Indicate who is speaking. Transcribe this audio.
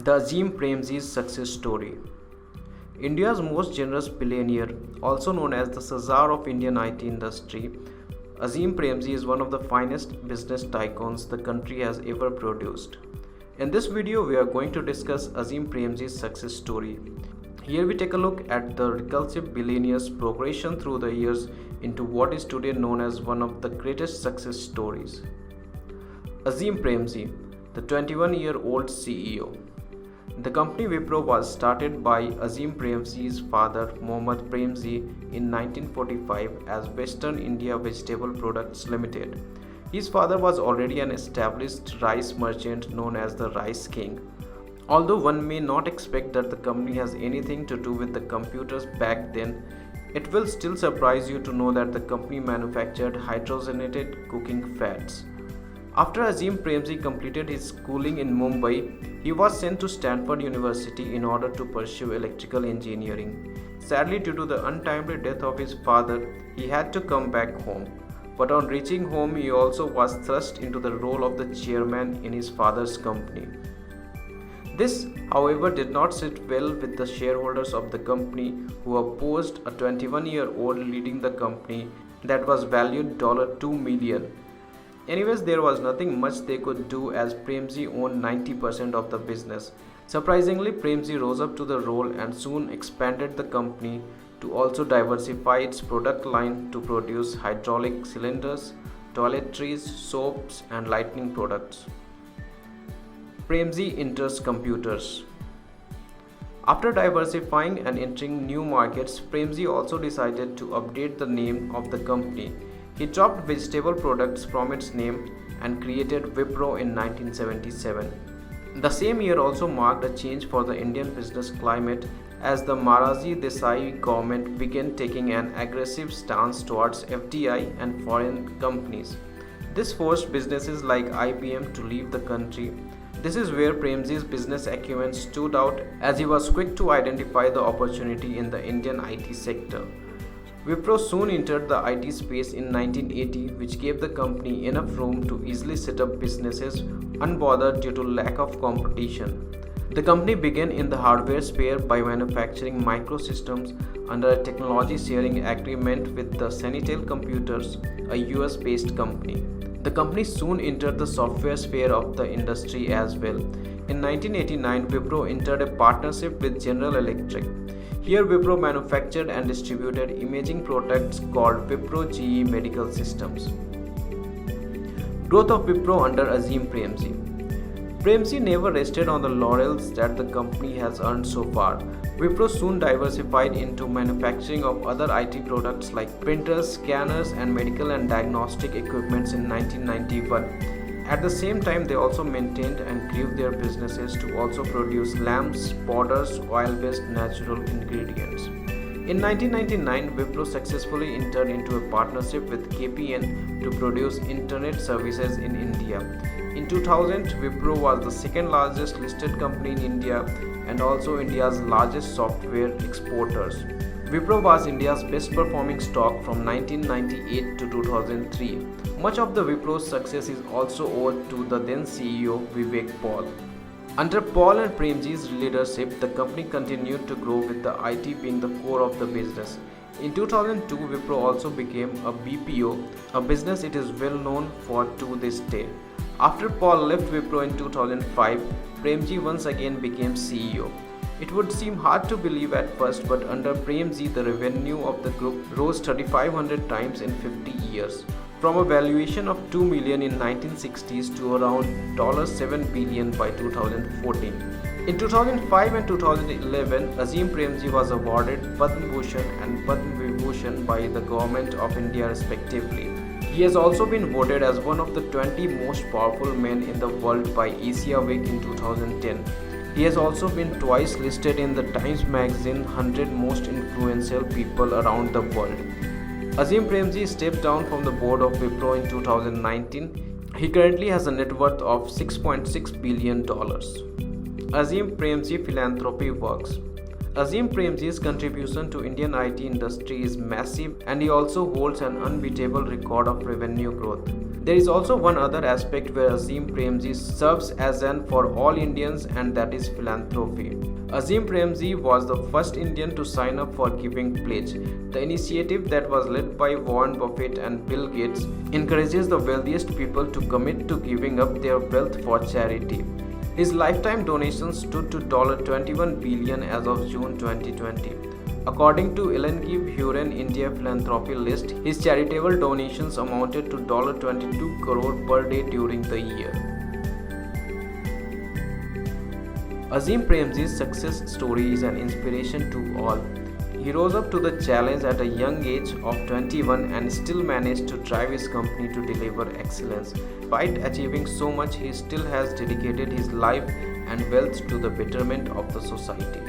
Speaker 1: The Azim Premji Success Story. India's most generous billionaire, also known as the Czar of Indian IT industry, Azim Premji is one of the finest business tycoons the country has ever produced. In this video, we are going to discuss Azim Premji's success story. Here we take a look at the reclusive billionaire's progression through the years into what is today known as one of the greatest success stories. Azim Premji, the 21-year-old CEO. The company Wipro was started by Azim Premji's father Mohammad Premji in 1945 as Western India Vegetable Products Limited. His father was already an established rice merchant known as the Rice King. Although one may not expect that the company has anything to do with the computers back then, it will still surprise you to know that the company manufactured hydrogenated cooking fats. After Azim Premji completed his schooling in Mumbai, he was sent to Stanford University in order to pursue electrical engineering. Sadly, due to the untimely death of his father, he had to come back home. But on reaching home, he also was thrust into the role of the chairman in his father's company. This, however, did not sit well with the shareholders of the company, who opposed a 21-year-old leading the company that was valued $2 million. Anyways, there was nothing much they could do as Premji owned 90% of the business. Surprisingly, Premji rose up to the role and soon expanded the company to also diversify its product line to produce hydraulic cylinders, toiletries, soaps, and lighting products. Premji enters computers. After diversifying and entering new markets, Premji also decided to update the name of the company. He dropped vegetable products from its name and created Wipro in 1977. The same year also marked a change for the Indian business climate as the Morarji Desai government began taking an aggressive stance towards FDI and foreign companies. This forced businesses like IBM to leave the country. This is where Premji's business acumen stood out, as he was quick to identify the opportunity in the Indian IT sector. Wipro soon entered the IT space in 1980, which gave the company enough room to easily set up businesses unbothered due to lack of competition. The company began in the hardware sphere by manufacturing microsystems under a technology sharing agreement with the Senitel Computers, a US-based company. The company soon entered the software sphere of the industry as well. In 1989, Wipro entered a partnership with General Electric. Here, Wipro manufactured and distributed imaging products called Wipro GE Medical Systems. Growth of Wipro under Azim Premji. Premji never rested on the laurels that the company has earned so far. Wipro soon diversified into manufacturing of other IT products like printers, scanners, and medical and diagnostic equipments in 1991. At the same time, they also maintained and grew their businesses to also produce lamps, powders, oil-based natural ingredients. In 1999, Wipro successfully entered into a partnership with KPN to produce internet services in India. In 2000, Wipro was the second largest listed company in India and also India's largest software exporters. Wipro was India's best performing stock from 1998 to 2003. Much of the Wipro's success is also owed to the then CEO Vivek Paul. Under Paul and Premji's leadership, the company continued to grow with the IT being the core of the business. In 2002, Wipro also became a BPO, a business it is well known for to this day. After Paul left Wipro in 2005, Premji once again became CEO. It would seem hard to believe at first, but under Premji, the revenue of the group rose 3,500 times in 50 years, from a valuation of $2 million in 1960s to around $7 billion by 2014. In 2005 and 2011, Azim Premji was awarded Padma Bhushan and Padma Vibhushan by the Government of India respectively. He has also been voted as one of the 20 most powerful men in the world by Asia Week in 2010. He has also been twice listed in the Times Magazine 100 Most Influential People Around the World. Azim Premji stepped down from the board of Wipro in 2019. He currently has a net worth of $6.6 billion. Azim Premji Philanthropy Works. Azim Premji's contribution to Indian IT industry is massive, and he also holds an unbeatable record of revenue growth. There is also one other aspect where Azim Premji serves as an for all Indians, and that is philanthropy. Azim Premji was the first Indian to sign up for Giving Pledge. The initiative that was led by Warren Buffett and Bill Gates encourages the wealthiest people to commit to giving up their wealth for charity. His lifetime donations stood to $21 billion as of June 2020. According to Ellen Huron India Philanthropy List, his charitable donations amounted to $22 crore per day during the year. Azim Premji's success story is an inspiration to all. He rose up to the challenge at a young age of 21 and still managed to drive his company to deliver excellence. Despite achieving so much, he still has dedicated his life and wealth to the betterment of the society.